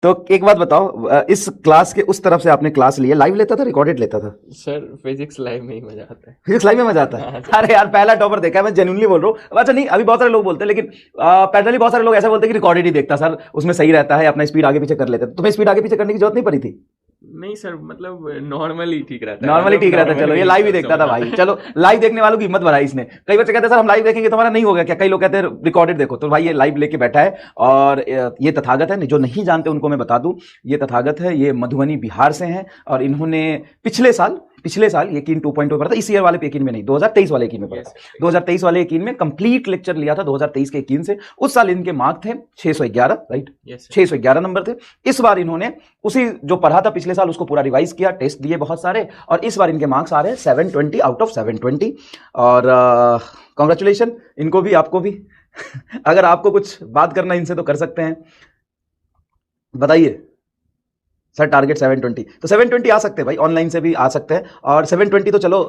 तो एक बात बताओ, इस क्लास के उस तरफ से आपने क्लास लिया, लाइव लेता था रिकॉर्डेड लेता था? सर फिजिक्स लाइव में ही मजा आता है। फिजिक्स लाइव में मजा आता है? हाँ सर। अरे यार पहला टॉपर देखा है, मैं जेन्युइनली बोल रहा हूँ। अच्छा नहीं, अभी बहुत सारे लोग बोलते हैं, लेकिन पैरेलली बहुत सारे लोग ऐसा बोलते हैं कि रिकॉर्डेड ही देखता सर, उसमें सही रहता है, अपना स्पीड आगे पीछे कर लेते हैं। तुम्हें स्पीड आगे पीछे करने की जरूरत नहीं पड़ी थी? नहीं सर, मतलब नॉर्मली ठीक रहता है, नॉर्मली मतलब ठीक रहता है। चलो normally ये ही लाइव ही सब देखता था समझ भाई। आता है। चलो लाइव देखने वालों की हिम्मत बढ़ाई इसने। कई बच्चे कहते हैं सर हम लाइव देखेंगे तुम्हारा नहीं होगा क्या? कई लोग कहते हैं रिकॉर्डेड देखो। तो भाई ये लाइव लेके बैठा है, और ये तथागत है। जो नहीं जानते उनको मैं बता दूं, ये तथागत है, ये मधुबनी बिहार से हैं, और इन्होंने पिछले साल यकीन 2.0 पढ़ा था, इस ईयर वाले यकीन में नहीं, 2023 वाले यकीन में पढ़ा था। 2023 वाले यकीन में कंप्लीट लेक्चर लिया था 2023 के यकीन से। उस साल इनके मार्क थे 611, राइट? 611 नंबर थे। इस बार इन्होंने उसी जो पढ़ा था पिछले साल उसको पूरा रिवाइज किया, टेस्ट दिए बहुत सारे, और इस बार इनके मार्क्स आ रहे हैं 720 आउट ऑफ 720। और कॉन्ग्रेचुलेशन इनको भी, आपको भी। अगर आपको कुछ बात करना इनसे तो कर सकते हैं, बताइए। सर टारगेट 720, तो 720 आ सकते हैं भाई, ऑनलाइन से भी आ सकते हैं। और 720 तो चलो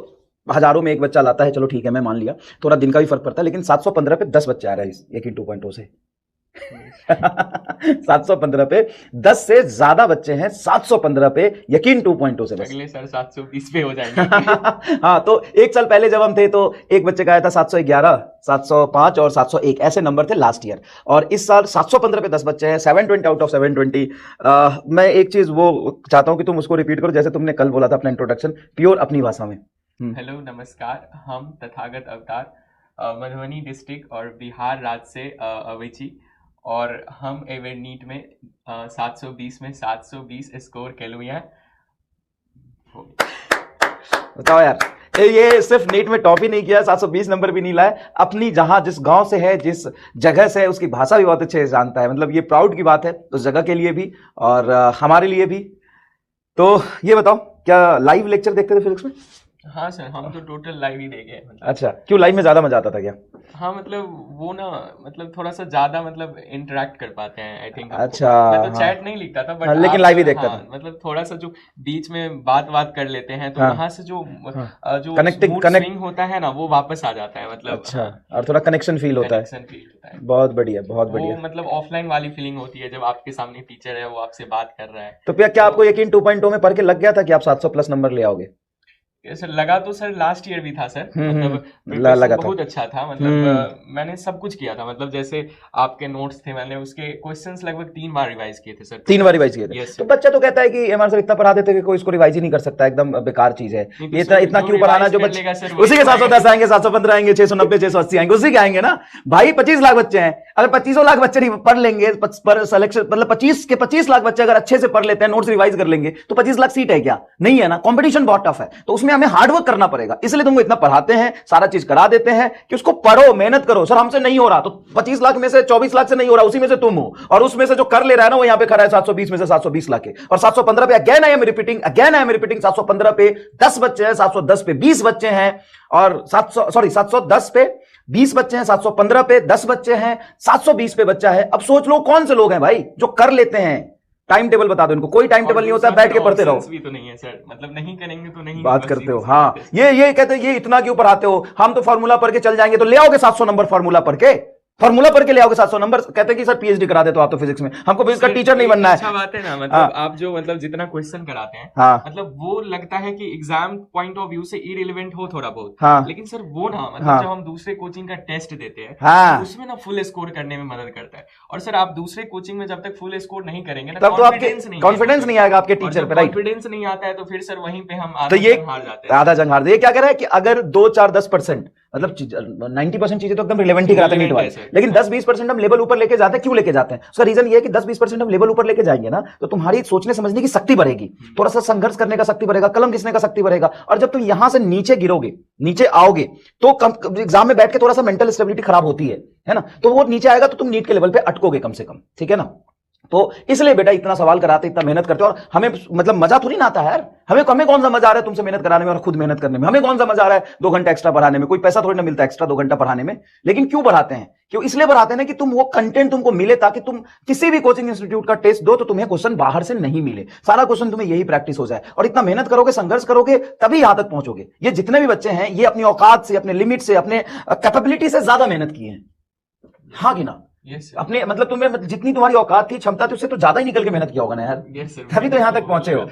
हजारों में एक बच्चा लाता है, चलो ठीक है मैं मान लिया, थोड़ा दिन का भी फर्क पड़ता है, लेकिन 715 पे 10 बच्चे आ रहे हैं यकीन 2.0 से। 715 पे 10 से ज्यादा बच्चे हैं, 715 पे यकीन 2.0 से बस। अगले साल 720 पे हो जाएंगे। हाँ, तो एक साल पहले जब हम थे तो एक बच्चे का आया था 711, 705 और 701, ऐसे नंबर थे लास्ट ईयर। और इस साल 715 पे 10 बच्चे हैं, 720 आउट ऑफ 720। मैं एक चीज वो चाहता हूं कि तुम उसको रिपीट करो, जैसे तुमने कल बोला था अपना इंट्रोडक्शन, प्योर अपनी भाषा में। हेलो नमस्कार, हम तथागत अवतार, मधुबनी डिस्ट्रिक्ट और बिहार राज्य से अवेची, और हम एवर नीट में 720 में 720 स्कोर के लिए हैं। बताओ यार, ये सिर्फ नीट में टॉप ही नहीं किया, 720 नंबर भी नहीं लाया, अपनी जहां जिस गांव से है, जिस जगह से है, उसकी भाषा भी बहुत अच्छे से जानता है। मतलब ये प्राउड की बात है उस जगह के लिए भी और हमारे लिए भी। तो ये बताओ, क्या लाइव लेक्चर देखते थे फिजिक्स में? हाँ सर, हम तो टोटल लाइव ही देखे हैं मतलब। अच्छा, क्यों लाइव में ज्यादा मजा आता था क्या? हाँ मतलब वो ना, मतलब थोड़ा सा ज्यादा मतलब इंटरेक्ट कर पाते हैं आई थिंक। अच्छा, मैं तो हाँ। चैट नहीं लिखता था, बट हाँ, लेकिन लाइव ही देखता था। मतलब थोड़ा सा जो बीच में बात कर लेते हैं, तो हाँ, वहां से जो जो कनेक्टिंग मूड कनेक्ट, स्विंग होता है ना, वो वापस आ जाता है मतलब। अच्छा, और थोड़ा कनेक्शन फील होता है। कनेक्शन फील होता है। बहुत बढ़िया, बहुत वो बढ़िया। मतलब ऑफलाइन वाली फीलिंग होती है जब आपके सामने टीचर है, वो आपसे बात कर रहा है। तो क्या आपको यकीन 2.0 में पढ़ के लग गया था कि आप 700 प्लस नंबर ले आओगे? सर लगा तो सर लास्ट ईयर भी था सर, मतलब लगा प्रिपरेशन था। बहुत अच्छा था, मतलब मैंने सब कुछ किया था, मतलब जैसे आपके नोट्स थे, मैंने उसके क्वेश्चंस लगभग 3 बार रिवाइज किए थे सर। 3 बार रिवाइज किए थे? यस तो सर। बच्चा तो कहता है कि एमआर सर इतना पढ़ा देते कि कोई इसको रिवाइज ही नहीं कर सकता, एकदम बेकार चीज है नहीं तो ये, सर, इतना जो क्यों पढ़ाना? रिवाइज जो कर बच्चे लेगा सर उसी के वही 710 आएंगे, 715 आएंगे, 690, 680 आएंगे, उसी के आएंगे ना भाई। 25 लाख बच्चे हैं, अगर 25 लाख बच्चे नहीं पढ़ लेंगे पर सिलेक्शन, मतलब 25 के 25 लाख बच्चे अगर अच्छे से पढ़ लेते हैं, नोट्स रिवाइज कर लेंगे, तो 25 लाख सीट है क्या? नहीं है ना। कंपटीशन बहुत टफ है, तो उसमें हमें हार्डवर्क करना पड़ेगा, इसलिए तुमको इतना पढ़ाते हैं, सारा चीज करा देते हैं कि उसको पढ़ो, मेहनत करो। सर हमसे नहीं हो रहा, तो 25 लाख में से 24 लाख से नहीं हो रहा, उसी में से तुम हो, और उसमें से जो कर ले रहा है ना, वो यहां पे खड़ा है 720 में से 720 लाख के। और 715 पे अगेन आई एम रिपीटिंग 715 पे 10 बच्चे हैं, 710 पे 20 बच्चे हैं, और 710 पे 20 बच्चे हैं, 715 पे 10 बच्चे हैं, 720 पे बच्चा है। अब सोच लो कौन से लोग हैं भाई जो कर लेते हैं। टाइम टेबल बता दो इनको, कोई टाइम टेबल नहीं होता, बैठ के पढ़ते रहो। भी तो नहीं है सर, मतलब नहीं करेंगे तो नहीं बात होगा, करते हो, सीधी सी हाँ। बात है। ये कहते हैं ये इतना क्यों पढ़ाते हो, हम तो फार्मूला पढ़ के चल जाएंगे। तो ले आओगे 700 नंबर फार्मूला पढ़ के, फार्मूला पढ़ के ले आओगे 700 नंबर। कहते हैं कि सर पीएचडी करा दे तो आप तो फिजिक्स में, हमको फिजिक्स का टीचर नहीं बनना है। अच्छा बात है ना, मतलब हाँ। आप जो मतलब जितना क्वेश्चन कराते हैं, हाँ। मतलब वो लगता है कि एग्जाम पॉइंट ऑफ व्यू से इररिलेवेंट हो थोड़ा बहुत, हाँ। लेकिन सर वो ना, मतलब हाँ। जब हम दूसरे कोचिंग का टेस्ट देते हैं, हाँ। तो उसमें ना फुल स्कोर करने में मदद करता है। और सर आप दूसरे कोचिंग में जब तक फुल स्कोर नहीं करेंगे ना, तब तो आपके कॉन्फिडेंस नहीं आएगा आपके टीचर पे, राइट? कॉन्फिडेंस नहीं आता है, तो फिर सर वहीं पे हम तो ये हार जाते हैं। आधा जंग हार दे। ये क्या कह रहा है कि अगर 2, 4, 10%, मतलब 90% चीजें तो एकदम रिलेवेंट ही कराते हैं नीट वाले, लेकिन 10-20% हम लेवल ऊपर लेके जाते हैं। क्यों लेके जाते हैं? उसका रीजन ये है कि 10-20% हम लेवल ऊपर लेके जाएंगे ना, तो तुम्हारी सोचने समझने की शक्ति बढ़ेगी, थोड़ा सा संघर्ष करने का शक्ति बढ़ेगा, कलम घिसने का शक्ति बढ़ेगा। और जब तुम यहां से नीचे गिरोगे, नीचे आओगे, तो एग्जाम में बैठ के थोड़ा सा मेंटल स्टेबिलिटी खराब होती है ना, तो वो नीचे आएगा तो तुम नीट के लेवल पे अटकोगे कम से कम, ठीक है ना। तो इसलिए बेटा इतना सवाल कराते, इतना मेहनत करते हो, और हमें मतलब मजा थोड़ी ना आता है यार। हमें कौन सा मजा आ रहा है तुमसे मेहनत कराने में और खुद मेहनत करने में? हमें कौन सा मजा आ रहा है 2 घंटा एक्स्ट्रा पढ़ाने में? कोई पैसा थोड़ी ना मिलता है एक्स्ट्रा 2 घंटा पढ़ाने में। लेकिन क्यों पढ़ाते हैं? क्यों? इसलिए पढ़ाते हैं ना कि तुम वो कंटेंट तुमको मिले, ताकि तुम किसी भी कोचिंग इंस्टीट्यूट का टेस्ट दो तो तुम्हें क्वेश्चन बाहर से नहीं मिले, सारा क्वेश्चन तुम्हें यही प्रैक्टिस हो जाए। और इतना मेहनत करोगे, संघर्ष करोगे, तभी यहां तक पहुंचोगे। ये जितने भी बच्चे हैं, ये अपनी औकात से, अपने लिमिट से, अपने कैपेबिलिटी से ज्यादा मेहनत किए हैं, हाँ कि ना? यस अपने मतलब तुम्हें जितनी तुम्हारी औकात थी, क्षमता थी, उससे तो ज्यादा ही निकल के मेहनत किया होगा ना यार, यस सर, तभी तो यहाँ तक पहुंचे हो।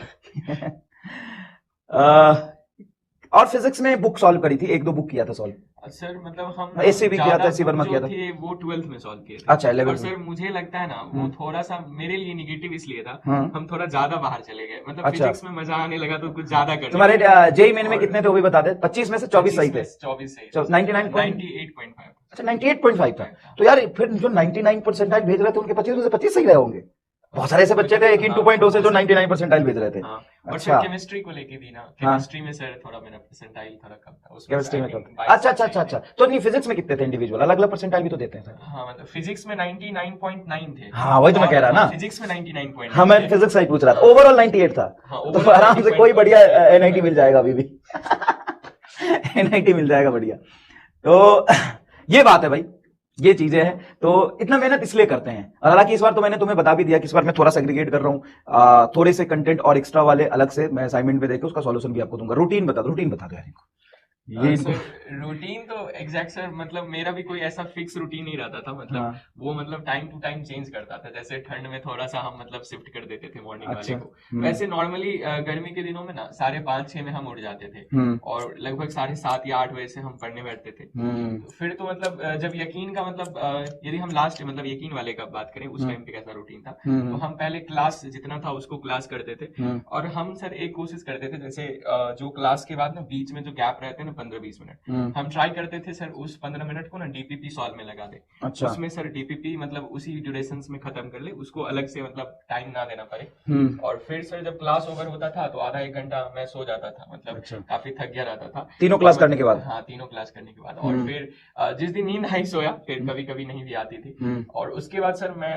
और फिजिक्स में बुक सॉल्व करी थी, एक दो बुक किया था सॉल्व। सर मतलब हम एससी भी किया था, एससी वर्मा जो किया था। थे वो 12th में सॉल्व किए थे। अच्छा 11 और सर मुझे लगता है ना वो थोड़ा सा मेरे लिए निगेटिव इसलिए था, हाँ। हम थोड़ा ज्यादा बाहर चले गए, मतलब अच्छा। फिजिक्स में मजा आने लगा तो कुछ ज्यादा कर तुम्हारे जेई मेन में कितने थे वो भी बता दे। 25 में से 24 सही थे। 24 सही 98.5। 98.5। अच्छा 98.5 था। तो यार फिर जो 99 परसेंटाइल भेज रहे थे उनके 25 में से 25 सही रहे होंगे। बहुत सारे ऐसे बच्चे थे 18 से जो 99 परसेंटाइल भेज रहे थे। हाँ। और अच्छा। सर केमिस्ट्री को लेके भी ना, केमिस्ट्री में सर थोड़ा मेरा परसेंटाइल थोड़ा कम था उसमें, केमिस्ट्री में I कम। think 22 अच्छा अच्छा अच्छा अच्छा। तो नहीं फिजिक्स में कितने थे इंडिविजुअल, अलग अलग परसेंटाइल भी तो देते हैं सर। हाँ मतलब फिजिक्स में 99.9 थे। हाँ वही तो मैं कह रहा ना, फिजिक्स में 99.9। हाँ मैं फिजिक्स का ही पूछ रहा था। ओवरऑल 98 था। हाँ, तो overall आराम से 98 कोई बढ़िया एनआईटी मिल जाएगा अभी भी। एनआईटी मिल जाएगा बढ़िया। तो ये बात है भाई, ये चीजें हैं। तो इतना मेहनत इसलिए करते हैं। और हालांकि इस बार तो मैंने तुम्हें बता भी दिया कि इस बार मैं थोड़ा सेग्रीगेट कर रहा हूँ, थोड़े से कंटेंट और एक्स्ट्रा वाले अलग से मैं असाइनमेंट में देके उसका सॉल्यूशन भी आपको दूंगा। रूटीन बता दो यार इनको। ये इनको सर रूटीन तो एग्जैक्ट सर मतलब मेरा भी कोई ऐसा फिक्स रूटीन नहीं रहता था, मतलब हाँ। वो मतलब टाइम टू टाइम चेंज करता था। जैसे ठंड में थोड़ा सा हम मतलब शिफ्ट कर देते थे मॉर्निंग अच्छा। वाले को। वैसे नॉर्मली गर्मी के दिनों में ना 5:30-6 में हम उठ जाते थे और लगभग 7:30 या 8 बजे से हम पढ़ने बैठते थे। तो फिर तो मतलब जब यकीन का मतलब यदि हम लास्ट मतलब यकीन वाले का बात करें उस टाइम पे कैसा रूटीन था, तो हम पहले क्लास जितना था उसको क्लास करते थे। और हम सर एक कोशिश करते थे, जैसे जो क्लास के बाद ना बीच में जो गैप रहते हैं ना 15-20 मिनट, हम ट्राई करते थे सर उस 15 मिनट को ना डीपीपी सॉल्व में लगा दे। अच्छा। उसमें सर डीपीपी मतलब उसी ड्यूरेशन में खत्म कर ले, उसको अलग से मतलब टाइम ना देना पड़े। और फिर सर जब क्लास ओवर होता था तो आधा 1 घंटा मैं सो जाता था, मतलब अच्छा। काफी थक गया रहता था तीनों क्लास करने के बाद। हाँ तीनों क्लास करने के बाद। और फिर जिस दिन नींद नहीं सोया फिर कभी कभी नहीं भी आती थी। और उसके बाद सर मैं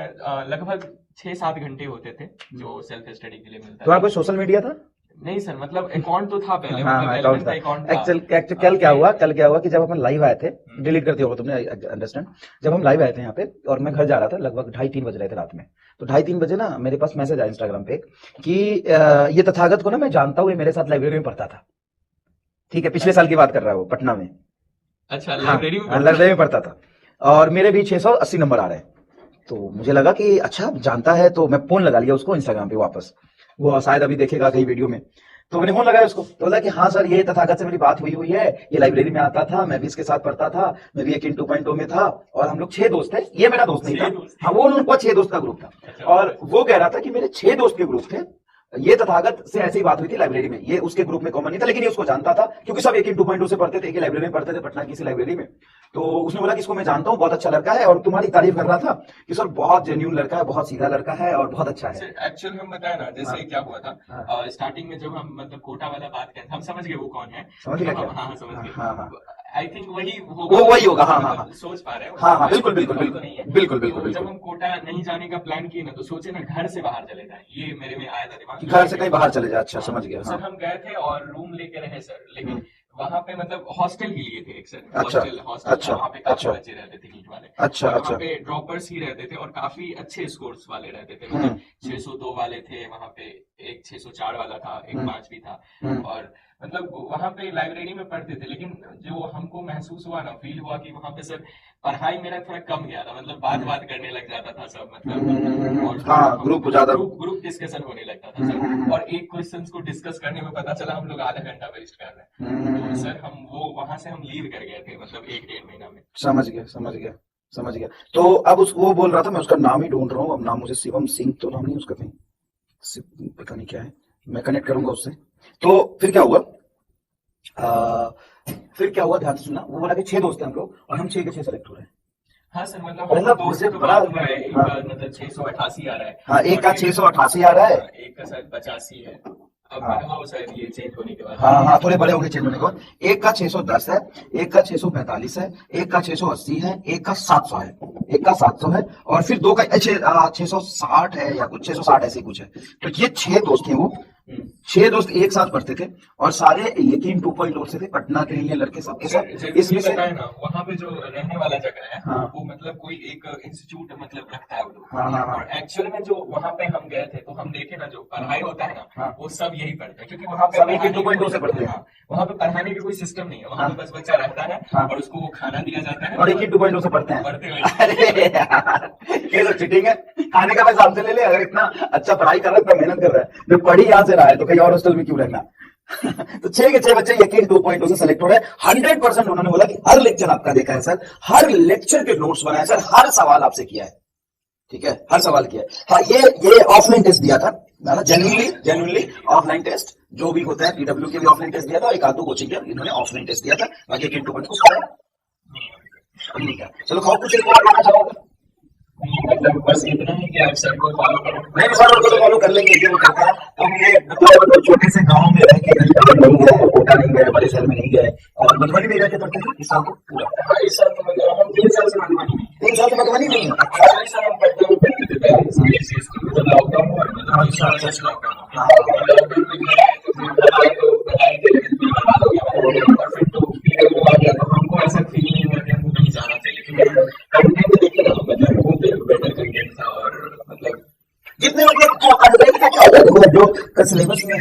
लगभग 6-7 घंटे होते थे जो सेल्फ स्टडी के लिए मिलता तुम्हारा था। कोई सोशल मीडिया था? नहीं सर मतलब अकाउंट तो था पहले, हाँ मतलब हाँ relevant था। अकाउंट था। एक्चुअल कल क्या हुआ कि जब अपन लाइव आए थे, डिलीट करते होगा तुमने अंडरस्टैंड, जब हम लाइव आए थे यहाँ पे और मैं घर जा रहा था, लगभग 2:30-3 बज रहे थे रात में। तो 2:30-3 बजे ना मेरे पास मैसेज आया इंस्टाग्राम पे कि ये तथागत को ना मैं जानता हूँ, ये मेरे साथ लाइब्रेरी में पढ़ता था। ठीक है, पिछले साल की बात कर रहा है वो, पटना में। अच्छा हाँ, लाइब्रेरी में लाइब्रेरी में पढ़ता था और मेरे भी 680 नंबर आ रहे हैं। तो मुझे लगा कि अच्छा जानता है, तो मैं फोन लगा लिया उसको इंस्टाग्राम पे वापस, वो शायद अभी देखेगा कहीं वीडियो में। तो मैंने फोन लगाया उसको, तो बोला कि हाँ सर ये तथागत से मेरी बात हुई है, ये लाइब्रेरी में आता था, मैं भी इसके साथ पढ़ता था, मैं भी यकीन 2.0 में था और हम लोग 6 दोस्त थे। ये मेरा दोस्त नहीं था, हाँ वो उनका 6 दोस्त का ग्रुप था। और वो कह रहा था कि मेरे 6 दोस्त के ग्रुप थे, ये तथागत से ऐसी बात हुई थी लाइब्रेरी में, ये उसके ग्रुप में कॉमन नहीं था, लेकिन ये उसको जानता था क्योंकि सब यकीन 2.0 से पढ़ते थे, एक ही लाइब्रेरी में पढ़ते थे, पटना की लाइब्रेरी में। तो उसने बोला कि इसको मैं जानता हूँ, बहुत अच्छा लड़का है, और तुम्हारी तारीफ कर रहा था कि सर बहुत जेन्युइन लड़का है, बहुत सीधा लड़का है और बहुत अच्छा है। एक्चुअल हम बताए ना, जैसे क्या हुआ था स्टार्टिंग में जब हम मतलब कोटा वाला बात करते, हम समझ गए वो कौन है, समझ गया क्या? हाँ समझ गए। हाँ। आई थिंक वही वही होगा। हाँ सोच पा रहे हैं। हाँ बिल्कुल बिल्कुल तो नहीं है। बिल्कुल तो बिल्कुल जब हम कोटा नहीं जाने का प्लान किए ना, तो सोचे ना घर से बाहर चले जाए, ये मेरे में आया था दिमाग, घर से कहीं बाहर चले जाए। अच्छा समझ गया। सर हम गए थे और रूम लेके रहे सर, लेकिन वहाँ पे मतलब हॉस्टल ही लिए थे एक सर। अच्छा, हॉस्टल अच्छा, वहाँ पे काफी अच्छा। बच्चे रहते थे नीट वाले। अच्छा, और अच्छा। वहाँ पे ड्रॉपर्स ही रहते थे और काफी अच्छे स्कोर्स वाले रहते थे, मतलब 602 वाले थे वहाँ पे, एक 604 वाला था, एक 5 भी था। और मतलब वहाँ पे लाइब्रेरी में पढ़ते थे, लेकिन जो हमको महसूस हुआ ना, फील हुआ कि वहाँ पे सर पढ़ाई मेरा थोड़ा कम गया था, मतलब बात करने लग जाता था सब, मतलब और हाँ, ग्रुप ज्यादा ग्रुप डिस्कशन होने लगता था सर। और एक क्वेश्चन को डिस्कस करने में पता चला हम लोग आधा घंटा वेस्ट कर रहे हैं। तो सर हम वो वहां से हम लीव कर गए थे, मतलब 1-1.5 महीना में। समझ गया। तो अब वो बोल रहा था, मैं उसका नाम ही ढूंढ रहा हूँ, अब नाम मुझे शिवम सिंह तो नाम नहीं उसका, कहीं पता नहीं क्या है, मैं कनेक्ट करूंगा उससे। तो फिर क्या हुआ, ध्यान से सुनना। वो बोला कि 6 दोस्त हैं हम लोग और हम 6 के 6 सेलेक्ट हो रहे हैं। हाँ सर मतलब दो से तो बड़ा बात हुआ है, एक का मतलब 688 आ रहा है। हाँ, एक का 688 आ रहा है, एक का शायद 85 है। अब हाँ शायद ये चेंज होने के बाद, हाँ थोड़े बड़े होंगे चेंज होने के बाद। एक का 610 है, एक का 645 है, एक का 680 है, एक का 700 है, एक का 700 है, और फिर 2 का 660 है या कुछ 660 ऐसे कुछ है। तो ये 6 दोस्त हैं वो, 6 दोस्त एक साथ पढ़ते थे और सारे यकीन 2.0 से थे, पटना के लिए लड़के सबके सब। इसमें से ना वहाँ पे जो रहने वाला जगह है, हाँ, वो मतलब कोई एक इंस्टीट्यूट मतलब रखता है वो लोग। हाँ, हाँ, हाँ, और एक्चुअल में जो वहाँ पे हम गए थे तो हम देखे ना, जो पढ़ाई होता है ना, हाँ, वो सब यही पढ़ते हैं, क्योंकि वहाँ पे सब यकीन पढ़ाने की 2.0 से कोई- पढ़ते हैं। हाँ, वहाँ पे पढ़ाने की कोई सिस्टम नहीं है, वहाँ पे हाँ, बस बच्चा रहता है हाँ, और उसको वो खाना दिया जाता है और यकीन 2.0 से पढ़ते हैं। पढ़ते हुए। अरे यार, ये तो चीटिंग है। खाने का पैसा हमसे ले ले, अगर इतना अच्छा पढ़ाई कर रहा है, इतना मेहनत कर रहा है, जब पढ़ी यहाँ से रहा है तो कहीं और हॉस्टल में क्यों रहना। तो 6 के 6 बच्चे यकीन 2.0 से सेलेक्ट हो रहे हैं। 100% उन्होंने बोला कि हर लेक्चर आपका देखा है सर, हर लेक्चर के नोट्स बनाए सर, हर सवाल आपसे किया है, ठीक है, हर सवाल किया है। हाँ, ये ऑफलाइन टेस्ट दिया था, जेन्युइनली ऑफलाइन टेस्ट जो भी होता है, पीडब्ल्यू के भी ऑफलाइन टेस्ट दिया था, एक आधो कोचिंग के इन्होंने ऑफलाइन टेस्ट दिया था, बाकी यकीन 2.0 कुछ खाया ठीक है। चलो खाओ, कुछ रिकॉर्ड करना चाहोगे? मतलब बस इतना ही कि आप सबको फॉलो करो। नहीं सर, उनको तो फॉलो कर लेंगे, ये वो करते हैं। तो हम ये मतलब छोटे से गांव में रह के नहीं गए, कोटा नहीं गए, बड़े शहर में नहीं गए, और मधुबनी में जाके पढ़ते थे इस साल को पूरा। हाँ, इस साल तो मतलब हम 3 साल से मधुबनी में। 3 साल से मधुबनी में ही है। अच्छा, इस साल हम पटना में पढ़ते थे पहले, सीबीएसई स्कूल में। जब लॉकडाउन हुआ मतलब इस साल जस्ट लॉकडाउन हुआ। लॉकडाउन में घर आए तो फिर पढ़ाई के लिए बिल्कुल बर्बाद हो गया, और फिर तो पीडब्ल्यू आ गया, तो हमको ऐसा फील नहीं हुआ कि हमको कहीं जाना चाहिए, क्योंकि कंटेंट देखे ना, मतलब वो बेटर कंटेंट था। और मतलब जितने मतलब जो कंटेंट का क्या होता है, जो सिलेबस में है,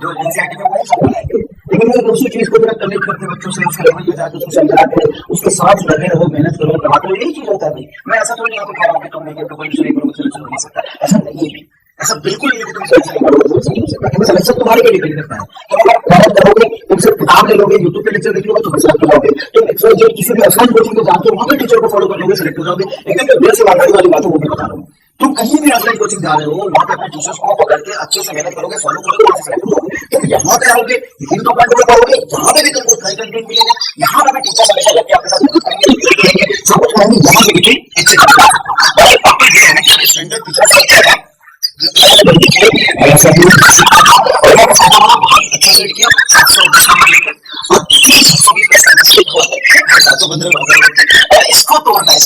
जो एनसीईआरटी में वही सब पढ़ाएंगे, लेकिन वो दूसरी चीज को जरा कनेक्ट करके बच्चों से उसके लेवल पे जाकर उसको समझा के उसके साथ लगे रहो, मेहनत करो, पढ़ाते हो, यही चीज होता है भाई। मैं ऐसा थोड़ी यहाँ पे कह रहा हूँ कि तुम लेके कोई नहीं करो, सिलेक्शन नहीं सकता, ऐसा नहीं है, ऐसा बिल्कुल नहीं है कि तुम सिलेक्शन नहीं करोगे, सिलेक्शन नहीं हो सकता, क्योंकि सिलेक्शन तुम्हारे पे डिपेंड करता है। तुम अगर मेहनत करोगे, तुम सिर्फ किताब ले लोगे, यूट्यूब पे लेक्चर देख लोगे, तुम सिलेक्ट हो जाओगे। तुम एक्सवाइजेड किसी भी ऑफलाइन कोचिंग में जाके वहां पे टीचर को फॉलो कर लोगे, सिलेक्ट हो जाओगे। एकदम जो देर से वाली बात है वो मैं बता रहा हूँ। तुम कहीं भी ऑफलाइन कोचिंग जा रहे हो, वहां पे अपने टीचर्स को पकड़ के अच्छे से मेहनत करोगे, फॉलो करोगे, वहां से सिलेक्ट हो जाओगे। तुम यहाँ पे आओगे, यकीन तो पढ़ोगे, यहाँ पे भी तुमको सही कंटेंट मिलेगा, यहाँ पे भी टीचर हमेशा लग के आपके साथ मेहनत करेंगे, सब कुछ करेंगे, यहाँ पे भी अच्छे स्टैंडर्ड टीचर सब अच्छा सेट किया 715 इसको तोड़ना है,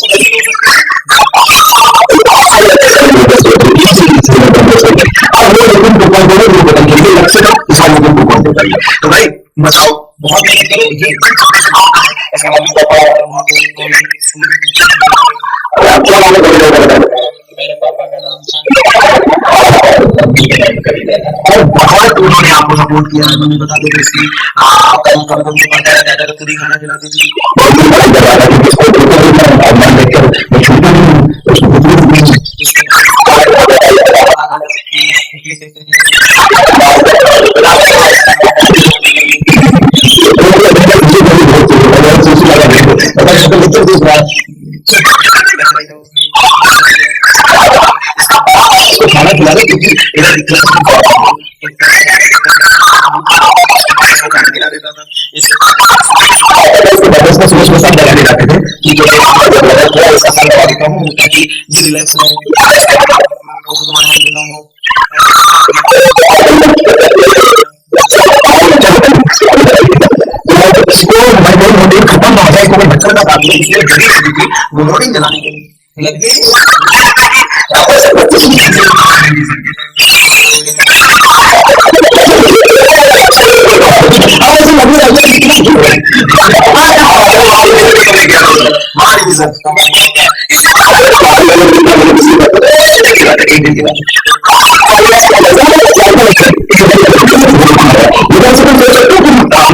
तो भाई बताओ, बहुत मेहनत करो, ये इसका मम्मी पापा मेरे पापा का नाम और बहुत उन्होंने आपको सपोर्ट किया है, उन्होंने बता देते इसकी आपका कदम से पता है, क्या खुद ही खाना खिलाती थी। खाना खिलाने क्योंकि खत्म हो जाए, कोई बच्चों का काम नहीं, इसलिए वो लोडिंग जलाने के लिए लग गई।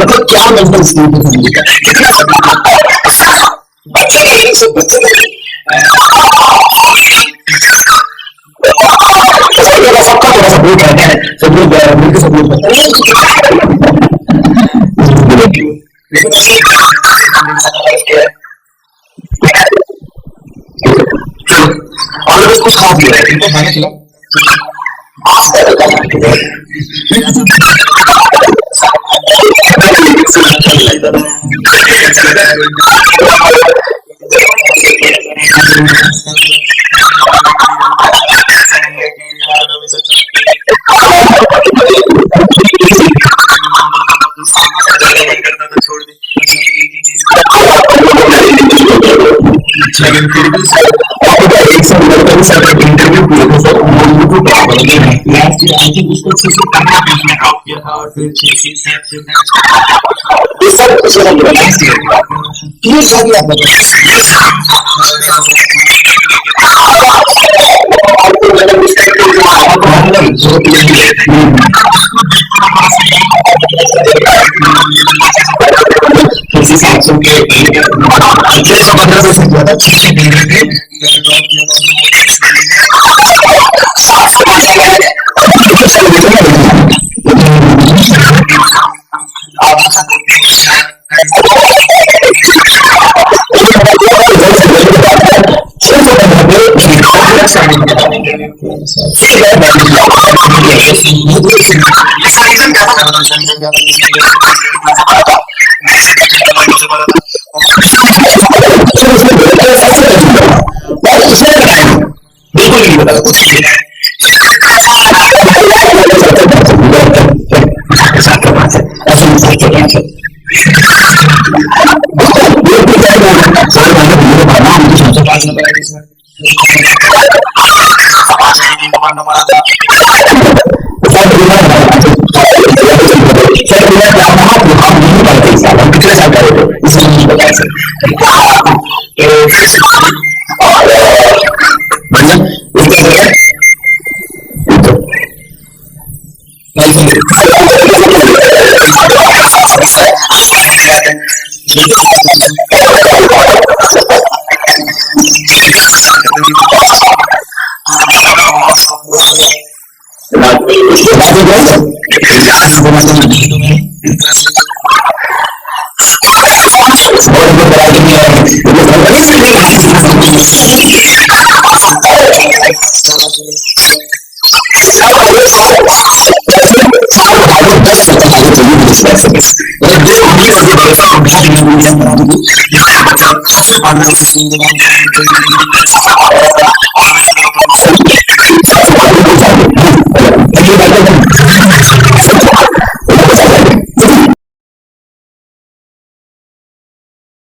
मतलब क्या मेंटल स्टेट है कितना बच्चे सब बच्चे सबका थोड़ा सपोर्ट रहता है, सब लोग मिलकर सपोर्ट करते हैं, और कुछ खा भी रहे इनको खाने खिलाओ। लेकिन फिर भी इंटरव्यू किए थे सर, को ड्रॉप करो, लास्ट ईयर आई थिंक उसको 615 पेज में ड्रॉप किया था और फिर 6 ये सब कुछ लास्ट ईयर ये सब आप किसी सातसों के 1500 किया था 6 बिल्कुल नहीं बता कुछ नहीं है